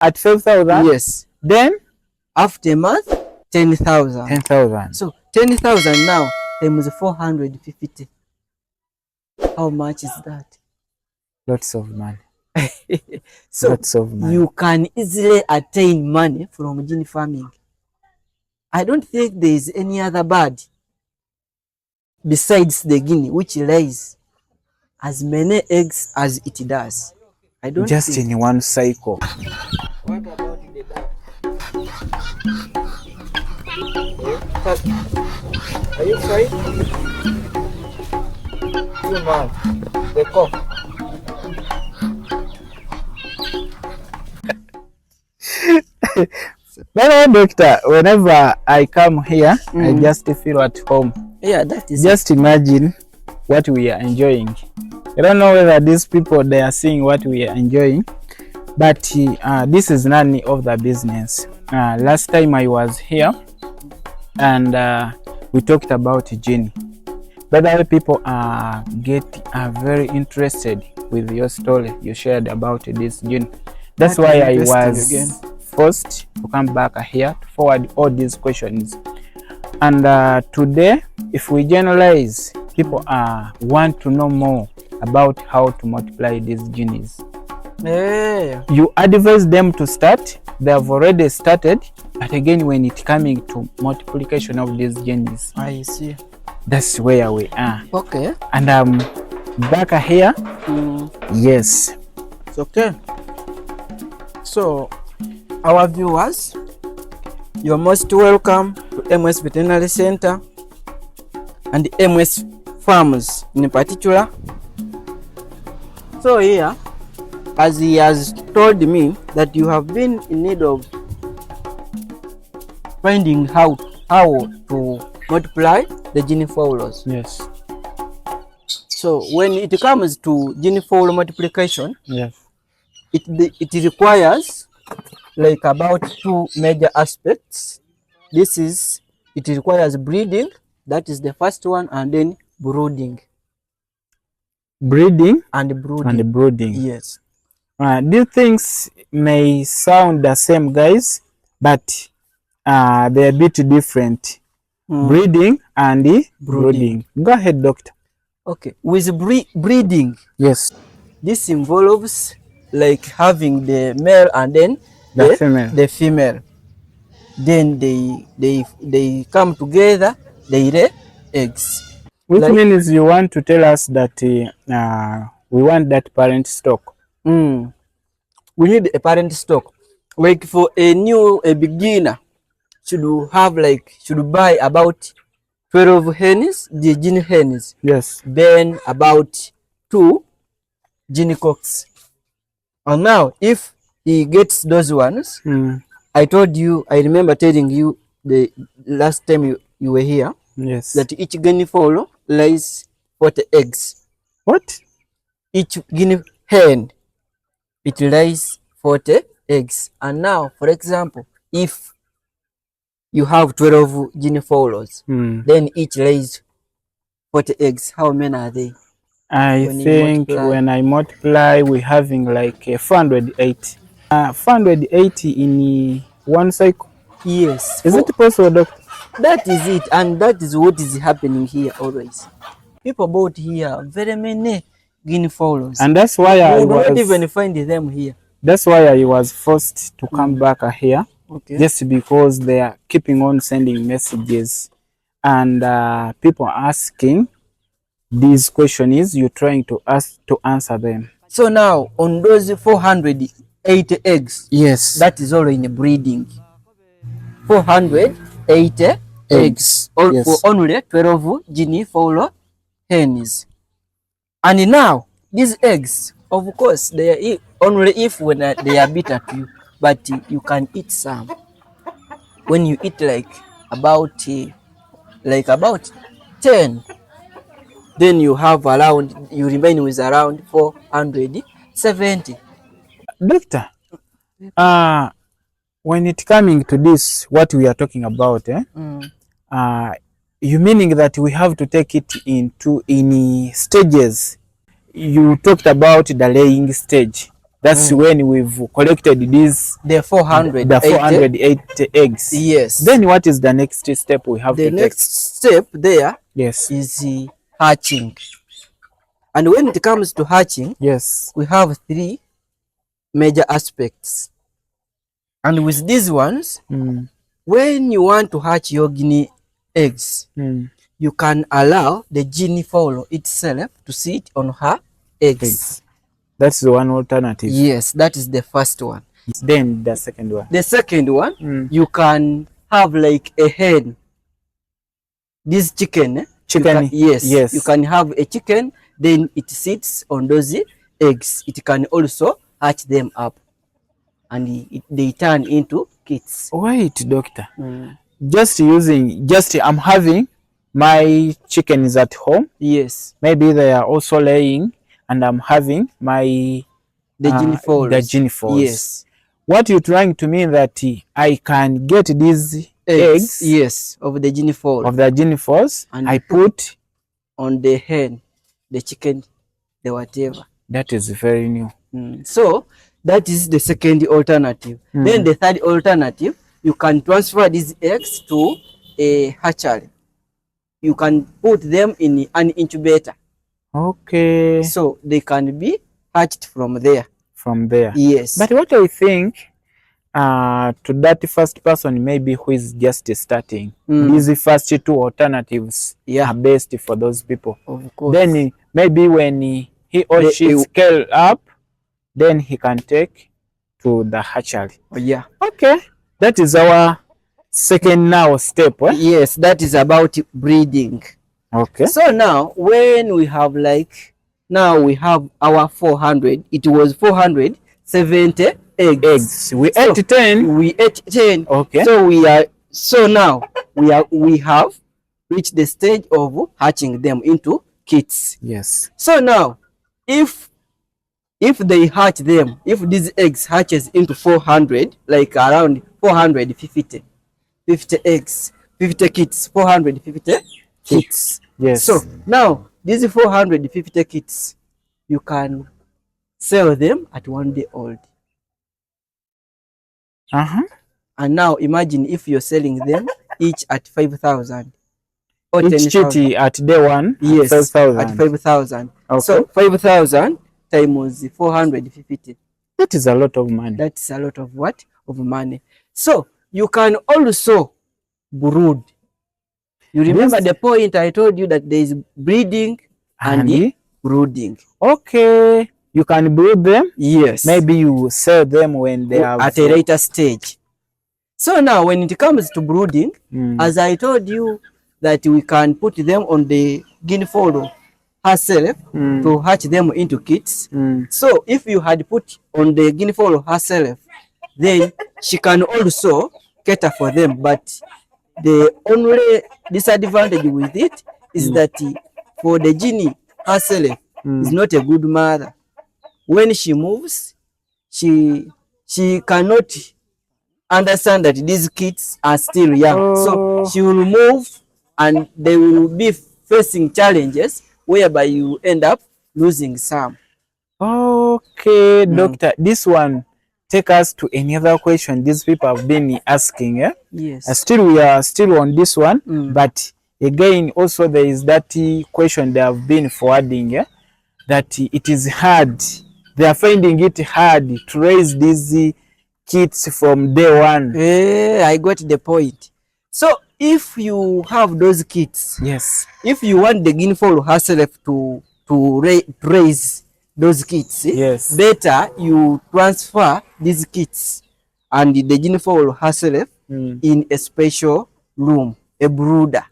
At 5,000? Yes. Then? After a month, 10,000. 10,000. So 10,000 now times 450. How much is that? Lots of money. So lots of money. You can easily attain money from guinea farming. I don't think there is any other bird besides the guinea which lays as many eggs as it does. I don't just think. In one cycle. What about the duck? Are you fine? You man, the cock. But doctor, whenever I come here, I just feel at home. Yeah, that is just imagine what we are enjoying. I don't know whether these people they are seeing what we are enjoying, but this is none of the business. Last time I was here and we talked about Guinea. But other people are very interested with your story you shared about this Guinea. That's why I was forced to come back here to forward all these questions. And today, if we generalize, people want to know more about how to multiply these guineas. Yeah. You advise them to start, they have already started, but again, when it's coming to multiplication of these guineas, I see. That's where we are. Okay. And I'm back here. Yes. It's okay. So, our viewers, you're most welcome to MS Veterinary Center and MS Farms in particular. So here, as he has told me that you have been in need of finding how to multiply the Guinea fowls. Yes. So when it comes to Guinea fowl multiplication, yes, it requires like about two major aspects. It requires breeding, that is the first one, and then brooding. Breeding and brooding. And brooding. Yes. These things may sound the same, guys, but they're a bit different. Breeding and brooding. Go ahead, doctor. Okay. With breeding, yes, this involves like having the male and then the female. Then they come together, they lay eggs. Which means you want to tell us that we want that parent stock. We need a parent stock. Like for a beginner, should buy about 12 hens, the Guinea hens. Yes. Then about 2 Guinea cocks. And now, if he gets those ones, I remember telling you the last time you were here, yes, that each Guinea fowl lays 40 eggs. What? Each Guinea hen, it lays 40 eggs. And now, for example, if you have 12 Guinea fowls, then each lays 40 eggs. How many are they? I think when I multiply, we're having like 480. 480 in one cycle. Yes. Is it possible, doctor? That is it, and that is what is happening here always. People bought here very many Guinea fowls, and that's why I don't even find them here. That's why I was forced to come back here. Okay. Just because they are keeping on sending messages, and people asking these questions, you're trying to answer them. So now on those 480 eggs, yes, that is all in breeding. 480 eggs yes, for only 12 Guinea fowl hens. And now these eggs, of course, they are only if when they are bitter to you, but you can eat some. When you eat like about 10, then you remain with around 470. Doctor, when it coming to this, what we are talking about, you meaning that we have to take it in stages. You talked about the laying stage. That's when we've collected these the 480 eggs. Yes. Then what is the next step we have to take? The next step there Yes. is hatching. And when it comes to hatching, yes, we have 3 major aspects. And with these ones, when you want to hatch your guinea eggs, you can allow the guinea fowl itself to sit on her eggs. That's the one alternative. Yes, that is the first one. Then the second one. The second one, you can have like a hen. This chicken. Yes, you can have a chicken, then it sits on those eggs. It can also hatch them up, and they turn into kids. Wait, doctor. I'm having my chickens at home. Yes. Maybe they are also laying, and I'm having the guinea fowls. Yes. What you're trying to mean that I can get these eggs, yes, of the guinea fowl, and I put on the hen, the chicken, the whatever. That is very new. So that is the second alternative. Then the third alternative, you can transfer these eggs to a hatchery. You can put them in an incubator. Okay. So they can be hatched from there. Yes. But what I think to that first person maybe who is just starting, these first 2 alternatives are best for those people. Of course. Then maybe when he or she scale up, then he can take to the hatchery. Yeah. Okay. That is our second now step. Yes, that is about breeding. Okay. So now when we have now we have our 400, it was 470 eggs. We ate 10. Okay. So now we have reached the stage of hatching them into kids. Yes. So now if they hatch them, if these eggs hatches into 400, like around 450 eggs, 50 kids, 450 kids. Yes. So now these 450 kids, you can sell them at 1 day old. And now imagine if you're selling them each at 5,000. Each kitty at day 1? Yes, 5,000. At 5,000. Okay. So 5,000 times 450. That is a lot of money. That's a lot of what? Of money. So you can also brood. You remember the point I told you that there is breeding and brooding. Okay. You can brood them. Yes. Maybe you sell them when they are at a later stage. So now when it comes to brooding, as I told you that we can put them on the guinea fowl herself to hatch them into kids. So if you had put on the guinea fowl herself, then she can also cater for them. But the only disadvantage with it is that for the guinea herself is not a good mother. When she moves, she cannot understand that these kids are still young. So she will move and they will be facing challenges whereby you end up losing some. Okay, doctor, this one take us to another question these people have been asking. Yes. We are still on this one, but again also there is that question they have been forwarding, that it is hard. They are finding it hard to raise these kids from day 1. I got the point. So if you have those kids, yes, if you want the guinea fowl herself to raise those kids, yes, better you transfer these kids and the guinea fowl herself in a special room, a brooder,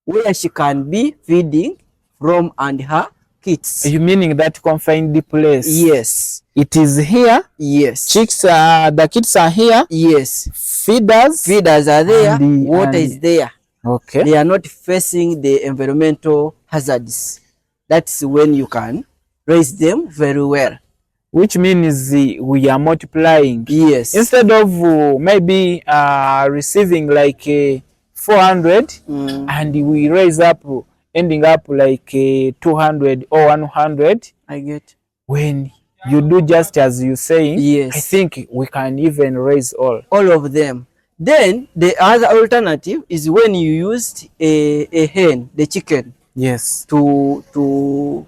where she can be feeding from and her kids. You meaning that confined place? Yes. It is here. Yes. The kids are here. Yes. Feeders are there. Water is there. Okay. They are not facing the environmental hazards. That's when you can raise them very well. Which means we are multiplying. Yes. Instead of maybe receiving like 400 and we raise up, ending up like 200 or 100. I get. When you do just as you saying, yes, I think we can even raise all of them. Then the other alternative is when you used a hen, the chicken, yes, to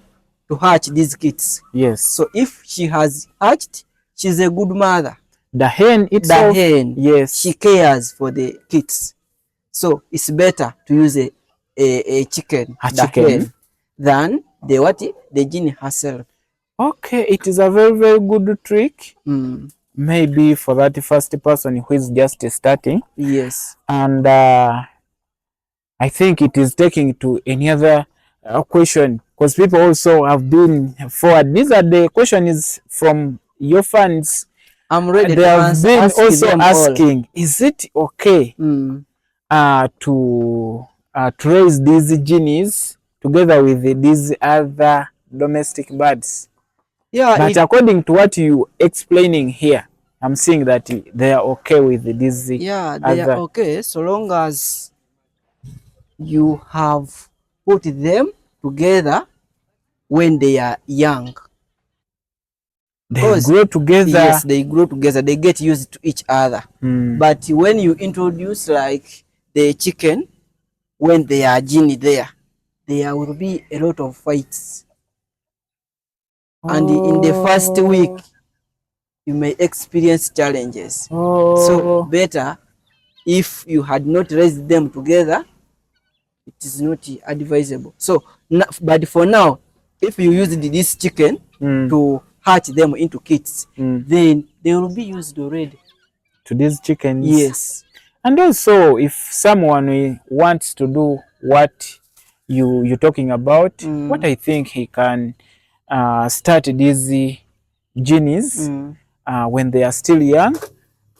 hatch these kids. yes. So if she has hatched, she's a good mother. The hen itself, the hen, yes, she cares for the kids. So it's better to use a chicken, a the chicken, hen, than the what? The genie herself. Okay, it is a very, very good trick. Mm. Maybe for that first person who is just starting. Yes. And I think it is taking to any other question, because people also have been forward. These are the question is from your fans. I'm ready they to have answer, been also asking, all. Is it okay to raise these genies together with these other domestic birds? Yeah, but according to what you explaining here, I'm seeing that they are okay with these. Yeah, they are okay so long as you have put them together when they are young. They grow together. Yes, they grow together. They get used to each other. But when you introduce like the chicken, when they are genie there will be a lot of fights. And in the first week, you may experience challenges. So better if you had not raised them together, it is not advisable. So, but for now, if you use this chicken to hatch them into kids, then they will be used already to these chickens. Yes. And also, if someone wants to do what you're talking about, what I think he can start these genies when they are still young,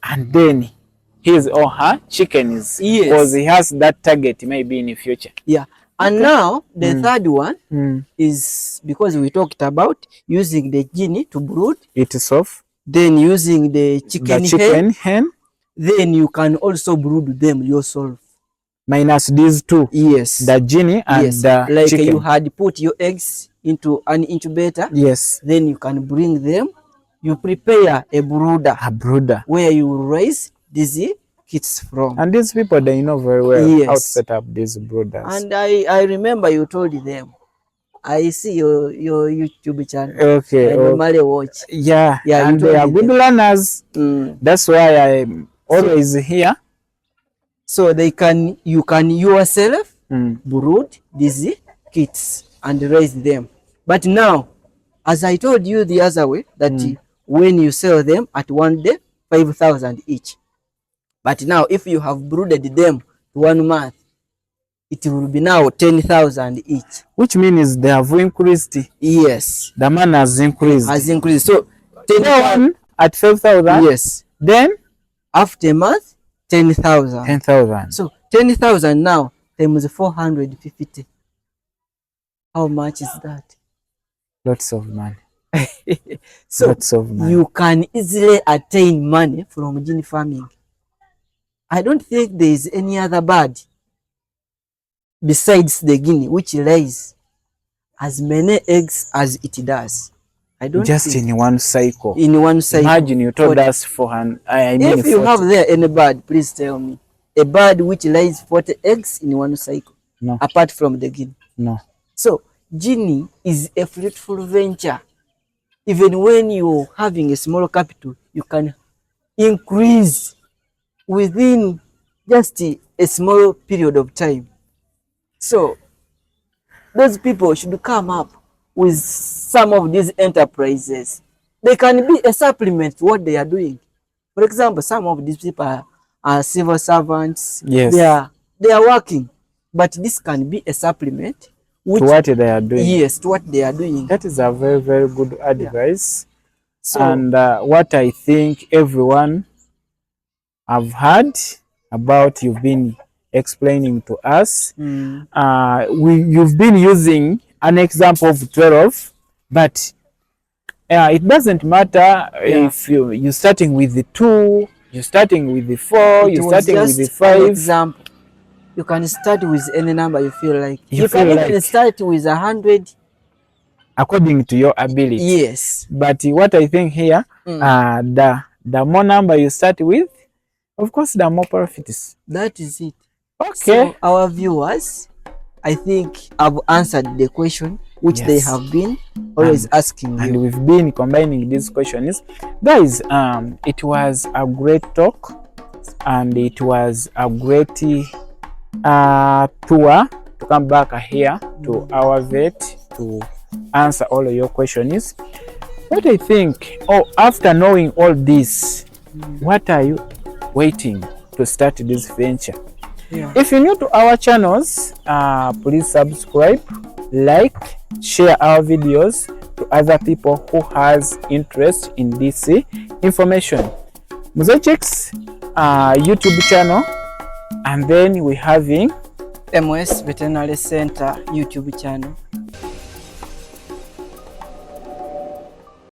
and then his or her chickens, because he has that target maybe in the future. Yeah. And now the third one is because we talked about using the genie to brood itself, then using the chicken hen, then you can also brood them yourself. Minus these two. Yes. The genie and the like chicken. You had put your eggs into an incubator. Yes. Then you can bring them. You prepare a brooder. A brooder. Where you raise these kids from. And these people, they know very well how to set up these brooders. And I remember you told them. I see your YouTube channel. Okay. I normally watch. Yeah. And they are good learners. That's why I'm always here. So you can yourself brood these kids and raise them. But now, as I told you the other way, that when you sell them at one day, 5,000 each. But now, if you have brooded them 1 month, it will be now 10,000 each. Which means they have increased. Yes. The man has increased. So 10,000 at 5,000. Yes. Then after a month, 10,000. 10,000. So 10,000 now times 450. How much is that? Lots of money. So lots of money. You can easily attain money from genie farming. I don't think there is any other bird besides the guinea which lays as many eggs as it does. I don't just think. In one cycle. In one cycle. Imagine you told us 400. If you 40. Have there any bird, please tell me. A bird which lays 40 eggs in one cycle. No. Apart from the guinea. No. So, genie is a fruitful venture. Even when you're having a small capital, you can increase within just a small period of time. So, those people should come up with some of these enterprises. They can be a supplement to what they are doing. For example, some of these people are civil servants. Yes. They are working, but this can be a supplement to what they are doing. Yes, to what they are doing. That is a very, very good advice. Yeah. So, and what I think everyone have heard about, you've been explaining to us. You've been using an example of 12, but it doesn't matter if you're starting with the 2, you're starting with the 4, you're starting with the 5. Example. You can start with any number you feel like. You can even start with 100. according to your ability. Yes. But what I think here, the more number you start with, of course, the more profits. That is it. Okay. So our viewers, I think I've answered the question which they have been always asking you. And we've been combining these questions. Guys, it was a great talk and it was a great tour to come back here to our vet to answer all of your questions. What I think, after knowing all this, what are you waiting to start this venture? If you're new to our channels, please subscribe, like, share our videos to other people who has interest in this information. Muzechek's YouTube channel, and then we having MOS Veterinary Center YouTube channel.